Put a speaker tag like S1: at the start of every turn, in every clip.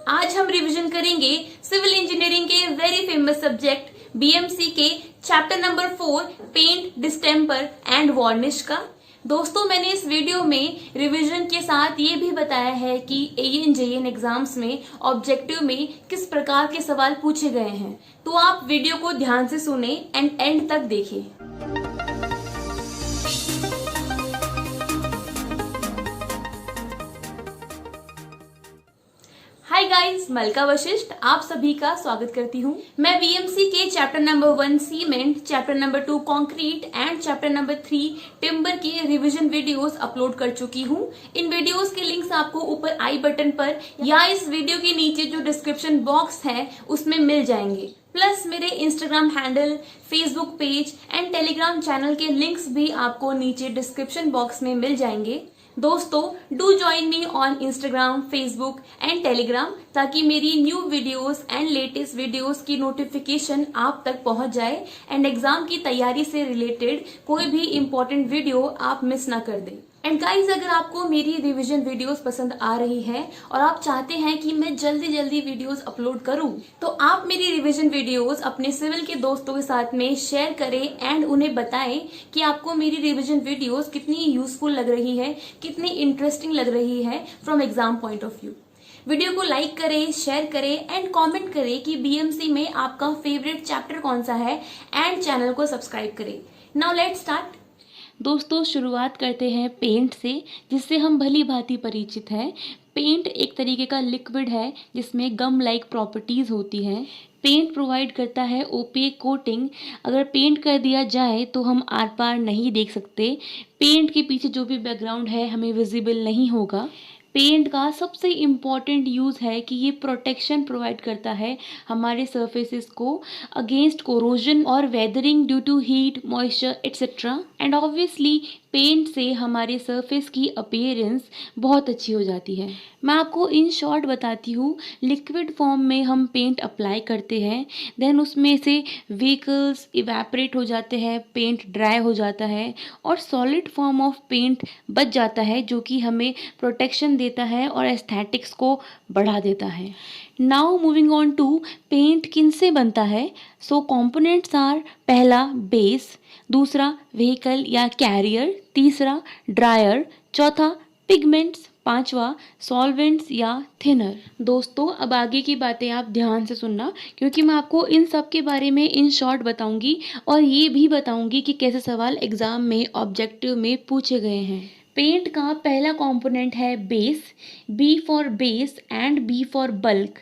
S1: आज हम रिवीजन करेंगे सिविल इंजीनियरिंग के वेरी फेमस सब्जेक्ट बीएमसी के chapter number 4 paint, distemper and varnish का। दोस्तों, मैंने इस वीडियो में रिवीजन के साथ ये भी बताया है कि एएन जेएन एग्जाम्स में ऑब्जेक्टिव में किस प्रकार के सवाल पूछे गए हैं, तो आप वीडियो को ध्यान से सुने एंड एंड तक देखें। हाय गाइस, मलका वशिष्ठ आप सभी का स्वागत करती हूँ। मैं बीएमसी के chapter number 1 cement, chapter number 2 concrete and chapter number 3 timber के रिवीजन वीडियोस अपलोड कर चुकी हूँ। इन वीडियोस के लिंक्स आपको ऊपर आई बटन पर या इस वीडियो के नीचे जो डिस्क्रिप्शन बॉक्स है उसमें मिल जाएंगे। प्लस मेरे Instagram handle, Facebook page and Telegram channel के लिंक्स भी आपको नीचे डिस्क्रिप्शन बॉक्स में मिल जाएंगे। दोस्तों, do join me on Instagram, Facebook and Telegram ताकि मेरी new videos and latest videos की नोटिफिकेशन आप तक पहुंच जाए एंड एग्जाम की तैयारी से रिलेटेड कोई भी इम्पोर्टेंट वीडियो आप मिस ना कर दें। एंड गाइज, अगर आपको मेरी रिवीजन वीडियोस पसंद आ रही है और आप चाहते हैं कि मैं जल्दी जल्दी वीडियोस अपलोड करूं, तो आप मेरी रिवीजन वीडियोस अपने सिविल के दोस्तों के साथ में शेयर करें एंड उन्हें बताएं कि आपको मेरी रिवीजन वीडियोस कितनी यूजफुल लग रही है, कितनी इंटरेस्टिंग लग रही है from exam point of view. Video को लाइक करें, शेयर करें एंड कमेंट करें कि बीएमसी में आपका फेवरेट चैप्टर कौन सा है एंड चैनल को सब्सक्राइब करें। Now let's start. दोस्तों, शुरुआत करते हैं पेंट से, जिससे हम भली भांति परिचित हैं। पेंट एक तरीके का लिक्विड है जिसमें गम लाइक प्रॉपर्टीज होती हैं। पेंट प्रोवाइड करता है ओपेक कोटिंग। अगर पेंट कर दिया जाए तो हम आर पार नहीं देख सकते। पेंट के पीछे जो भी बैकग्राउंड है हमें विजिबल नहीं होगा। पेंट का सबसे इम्पॉर्टेंट यूज़ है कि ये प्रोटेक्शन प्रोवाइड करता है हमारे सर्फेसेस को अगेंस्ट कोरोजन और weathering due to heat, moisture etcetera. And obviously paint से हमारे सरफेस की अपीयरेंस बहुत अच्छी हो जाती है। मैं आपको इन शॉर्ट बताती हूँ। लिक्विड फॉर्म में हम पेंट अप्लाई करते हैं, देन उसमें से व्हीकल्स इवेपोरेट हो जाते हैं, पेंट ड्राई हो जाता है और सॉलिड फॉर्म ऑफ पेंट बच जाता है, जो कि हमें प्रोटेक्शन देता है और एस्थेटिक्स को बढ़ा देता है। Now moving on to paint किन से बनता है। सो कंपोनेंट्स आर, पहला बेस, दूसरा व्हीकल या कैरियर, तीसरा ड्रायर, चौथा पिगमेंट्स, पांचवा सॉल्वेंट्स या थिनर। दोस्तों, अब आगे की बातें आप ध्यान से सुनना, क्योंकि मैं आपको इन सब के बारे में इन शॉर्ट बताऊंगी और ये भी बताऊंगी कि कैसे सवाल एग्जाम में ऑब्जेक्टिव में पूछे गए हैं। पेंट का पहला कंपोनेंट है base. B for base and B for bulk.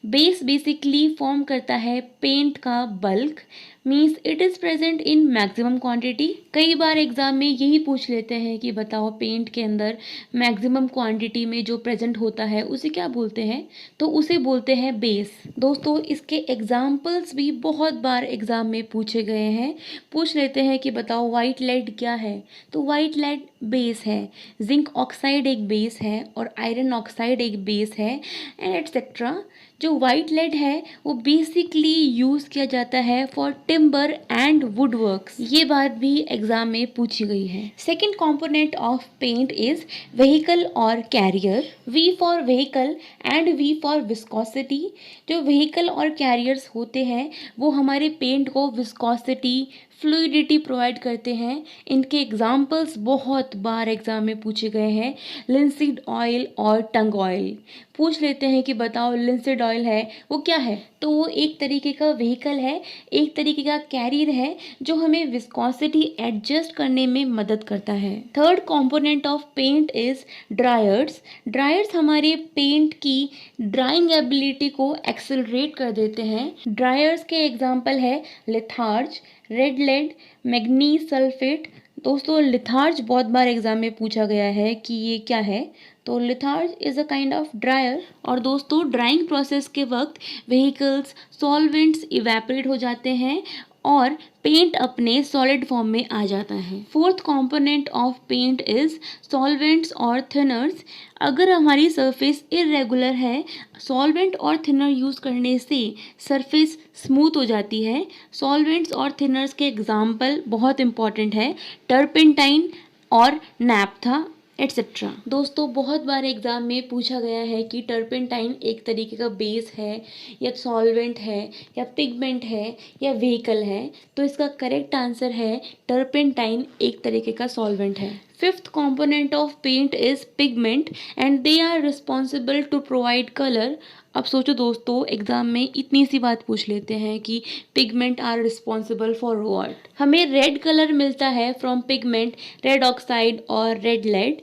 S1: Base basically form करता है पेंट का bulk, means it is present in maximum quantity. कई बार एग्जाम में यही पूछ लेते हैं कि बताओ पेंट के अंदर मैक्सिमम क्वांटिटी में जो प्रेजेंट होता है उसे क्या बोलते हैं, तो उसे बोलते हैं बेस। दोस्तों, इसके एग्जाम्पल्स भी बहुत बार एग्जाम में पूछे गए हैं। पूछ लेते हैं कि बताओ वाइट लेड क्या है, तो वाइट लेड बेस है, जिंक ऑक्साइड एक बेस है और आयरन ऑक्साइड एक बेस है एंड एटसेट्रा। जो वाइट लेड है वो बेसिकली यूज़ किया जाता है for timber and wood works. ये बात भी एग्जाम में पूछी गई है। Second component of paint is vehicle और carrier. V for vehicle and V for viscosity. जो व्हीकल और कैरियर्स होते हैं वो हमारे पेंट को विस्कोसिटी, फ्लूइडिटी प्रोवाइड करते हैं। इनके एग्जाम्पल्स बहुत बार एग्जाम में पूछे गए हैं। लिंसीड ऑयल और टंग ऑयल। पूछ लेते हैं कि बताओ लिंसीड ऑयल है वो क्या है, तो वो एक तरीके का व्हीकल है, एक तरीके का कैरियर है जो हमें विस्कोसिटी एडजस्ट करने में मदद करता है। Third component of paint is dryers. Dryers हमारे पेंट की ड्राइंग एबिलिटी को एक्सेलरेट कर देते हैं। ड्रायर्स के एग्जाम्पल है litharge, red lead, manganese sulphate. दोस्तों, लिथार्ज बहुत बार एग्जाम में पूछा गया है कि ये क्या है, तो litharge is a kind of dryer. और दोस्तों, ड्राइंग प्रोसेस के वक्त व्हीकल्स, सॉल्वेंट्स इवेपोरेट हो जाते हैं और पेंट अपने सॉलिड फॉर्म में आ जाता है। Fourth component of paint is solvents और थिनर्स। अगर हमारी सरफेस इरेगुलर है, सॉल्वेंट और थिनर यूज़ करने से सरफेस स्मूथ हो जाती है। सॉल्वेंट्स और थिनर्स के एग्जाम्पल बहुत इंपॉर्टेंट है, टर्पेंटाइन और नैप्था एटसेट्रा। दोस्तों बहुत बार एग्जाम में पूछा गया है कि टर्पेंटाइन एक तरीके का बेस है या सॉल्वेंट है या पिगमेंट है या व्हीकल है, तो इसका करेक्ट आंसर है टर्पेंटाइन एक तरीके का सॉल्वेंट है। Fifth component of paint is pigment and they are responsible to provide color। अब सोचो दोस्तों, एग्जाम में इतनी सी बात पूछ लेते हैं कि pigment are responsible for what. हमें रेड कलर मिलता है फ्रॉम पिगमेंट रेड ऑक्साइड और रेड लेड,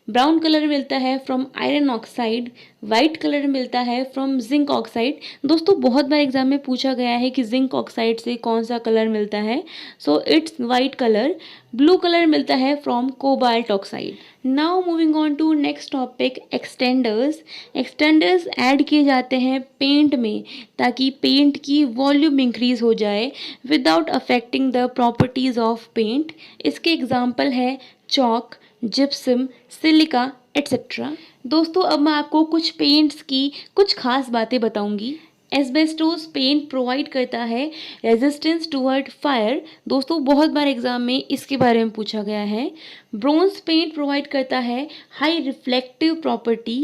S1: ब्राउन कलर मिलता है from iron oxide, white colour मिलता है फ्रॉम जिंक ऑक्साइड। दोस्तों बहुत बार एग्जाम में पूछा गया है कि जिंक ऑक्साइड से कौन सा कलर मिलता है, so it's white colour. Blue colour मिलता है from cobalt oxide. Now moving on to next topic, extenders. Extenders add किए जाते हैं पेंट में ताकि पेंट की वॉल्यूम इंक्रीज हो जाए without affecting the properties of paint. इसके एग्जाम्पल है चॉक, जिप्सम, सिलिका एटसेट्रा। दोस्तों अब मैं आपको कुछ पेंट्स की कुछ खास बातें बताऊंगी। एस्बेस्टोस पेंट प्रोवाइड करता है रेजिस्टेंस टुवर्ड फायर। दोस्तों बहुत बार एग्जाम में इसके बारे में पूछा गया है। ब्रोंज पेंट प्रोवाइड करता है high reflective property.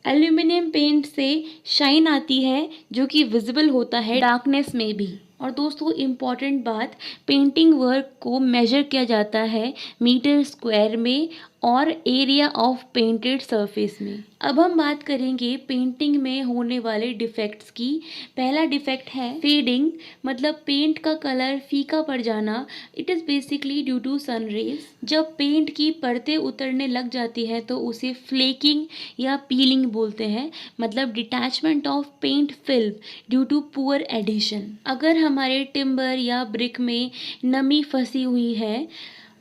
S1: Aluminium paint से शाइन आती है जो कि विजिबल होता है डार्कनेस में भी। और दोस्तों इम्पॉर्टेंट बात, पेंटिंग वर्क को मेजर किया जाता है मीटर स्क्वायर में और एरिया ऑफ पेंटेड सरफेस में। अब हम बात करेंगे पेंटिंग में होने वाले डिफेक्ट्स की। पहला डिफेक्ट है फेडिंग, मतलब पेंट का कलर फीका पड़ जाना। It is basically due to sun rays. जब पेंट की परतें उतरने लग जाती है तो उसे फ्लेकिंग या पीलिंग बोलते हैं, मतलब detachment of paint film due to poor adhesion. अगर हमारे टिम्बर या ब्रिक में नमी फंसी हुई है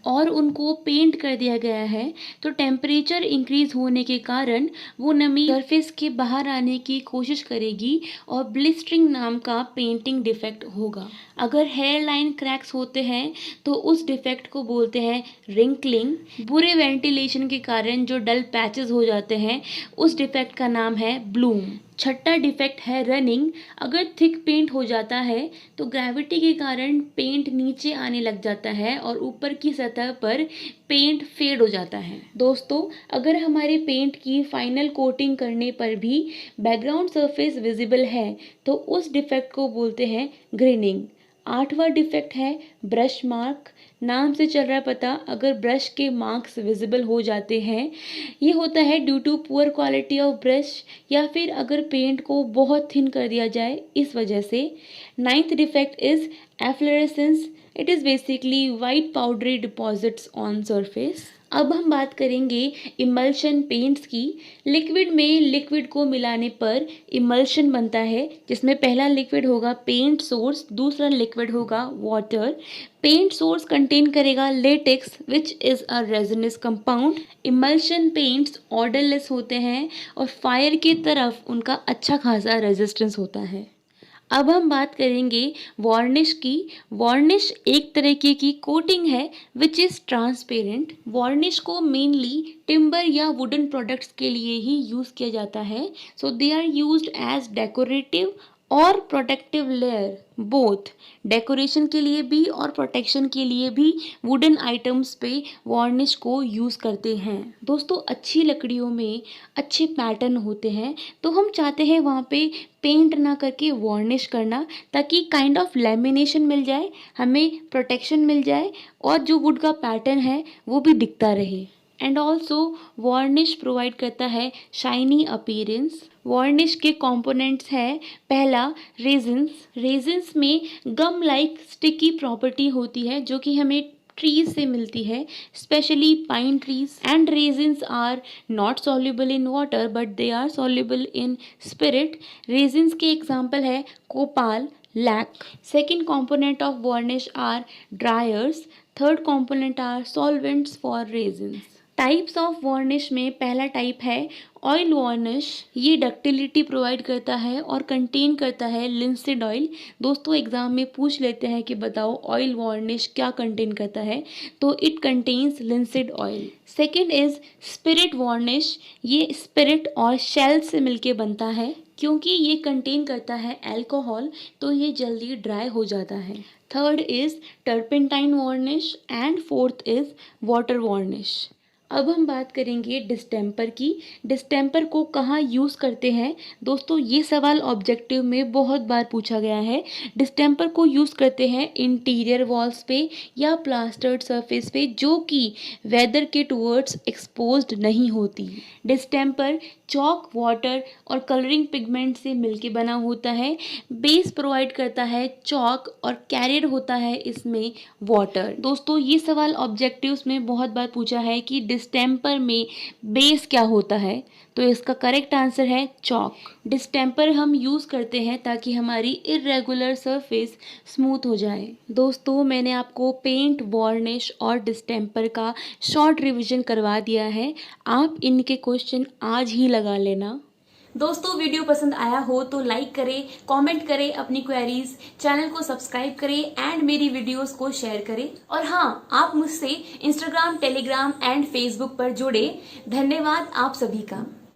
S1: और उनको पेंट कर दिया गया है तो टेम्परेचर इंक्रीज होने के कारण वो नमी सरफेस के बाहर आने की कोशिश करेगी और ब्लिस्टरिंग नाम का पेंटिंग डिफेक्ट होगा। अगर हेयर लाइन क्रैक्स होते हैं तो उस डिफेक्ट को बोलते हैं रिंकलिंग। बुरे वेंटिलेशन के कारण जो डल पैचेस हो जाते हैं उस डिफेक्ट का नाम है ब्लूम। छठा डिफेक्ट है रनिंग। अगर थिक पेंट हो जाता है तो ग्रेविटी के कारण पेंट नीचे आने लग जाता है और ऊपर की सतह पर पेंट फेड हो जाता है। दोस्तों अगर हमारे पेंट की फाइनल कोटिंग करने पर भी बैकग्राउंड सरफेस विजिबल है तो उस डिफेक्ट को बोलते हैं ग्रेनिंग। आठवां डिफेक्ट है ब्रश मार्क। नाम से चल रहा है पता, अगर ब्रश के मार्क्स विजिबल हो जाते हैं, ये होता है due to poor quality of brush या फिर अगर पेंट को बहुत थिन कर दिया जाए इस वजह से। Ninth defect is efflorescence. It is basically white powdery deposits on surface. अब हम बात करेंगे इमल्शन पेंट्स की। लिक्विड में लिक्विड को मिलाने पर इमल्शन बनता है जिसमें पहला लिक्विड होगा पेंट सोर्स, दूसरा लिक्विड होगा वाटर। पेंट सोर्स कंटेन करेगा latex which is a resinous compound. Emulsion paints odourless होते हैं और फायर की तरफ उनका अच्छा खासा रेजिस्टेंस होता है। अब हम बात करेंगे वार्निश की। वार्निश एक तरीके की कोटिंग है विच इज़ ट्रांसपेरेंट। वार्निश को मेनली टिम्बर या वुडन प्रोडक्ट्स के लिए ही यूज़ किया जाता है। So they are used as decorative और प्रोटेक्टिव लेयर बोथ। डेकोरेशन के लिए भी और प्रोटेक्शन के लिए भी वुडन आइटम्स पे वार्निश को यूज़ करते हैं। दोस्तों अच्छी लकड़ियों में अच्छे पैटर्न होते हैं तो हम चाहते हैं वहाँ पे पेंट ना करके वार्निश करना ताकि काइंड ऑफ लैमिनेशन मिल जाए, हमें प्रोटेक्शन मिल जाए और जो वुड का पैटर्न है वो भी दिखता रहे। एंड ऑल्सो वार्निश प्रोवाइड करता है शाइनी अपीयरेंस। वार्निश के कंपोनेंट्स है पहला रेजिन्स। रेजिन्स में गम लाइक स्टिकी प्रॉपर्टी होती है जो कि हमें ट्रीज से मिलती है, specially pine trees. And resins are not soluble in water but they are soluble in spirit. Resins के एग्जाम्पल है copal, lac. Second component of varnish are dryers. Third component are solvents for resins. Types of varnish में पहला type है oil varnish. ये ductility provide करता है और contain करता है लिंसीड ऑयल। दोस्तों एग्जाम में पूछ लेते हैं कि बताओ ऑयल वार्निश क्या कंटेन करता है, तो it contains linseed oil. Second is spirit varnish. ये स्पिरिट और शेल से मिलके बनता है। क्योंकि ये कंटेन करता है अल्कोहल तो ये जल्दी ड्राई हो जाता है। Third is turpentine varnish and fourth is water varnish. अब हम बात करेंगे डिस्टेम्पर की। डिस्टेम्पर को कहाँ यूज़ करते हैं? दोस्तों ये सवाल ऑब्जेक्टिव में बहुत बार पूछा गया है। डिस्टेम्पर को यूज़ करते हैं इंटीरियर वॉल्स पे या प्लास्टर्ड सरफेस पे जो कि वेदर के टुवर्ड्स एक्सपोज्ड नहीं होती। डिस्टेम्पर चॉक, वाटर और कलरिंग पिगमेंट से मिलके बना होता है। बेस प्रोवाइड करता है चॉक और कैरियर होता है इसमें वाटर। दोस्तों ये सवाल ऑब्जेक्टिव्स में बहुत बार पूछा है कि डिस्टेम्पर में बेस क्या होता है, तो इसका करेक्ट आंसर है चॉक। डिस्टेम्पर हम यूज़ करते हैं ताकि हमारी इर्रेगुलर सरफेस स्मूथ हो जाए। दोस्तों मैंने आपको पेंट, वार्निश और डिस्टेम्पर का शॉर्ट रिवीजन करवा दिया है। आप इनके क्वेश्चन आज ही लगा लेना। दोस्तों वीडियो पसंद आया हो तो लाइक करें, कमेंट करें अपनी क्वेरीज, चैनल को सब्सक्राइब करें एंड मेरी वीडियोस को शेयर करें। और हाँ, आप मुझसे इंस्टाग्राम, टेलीग्राम एंड फेसबुक पर जुड़े। धन्यवाद आप सभी का।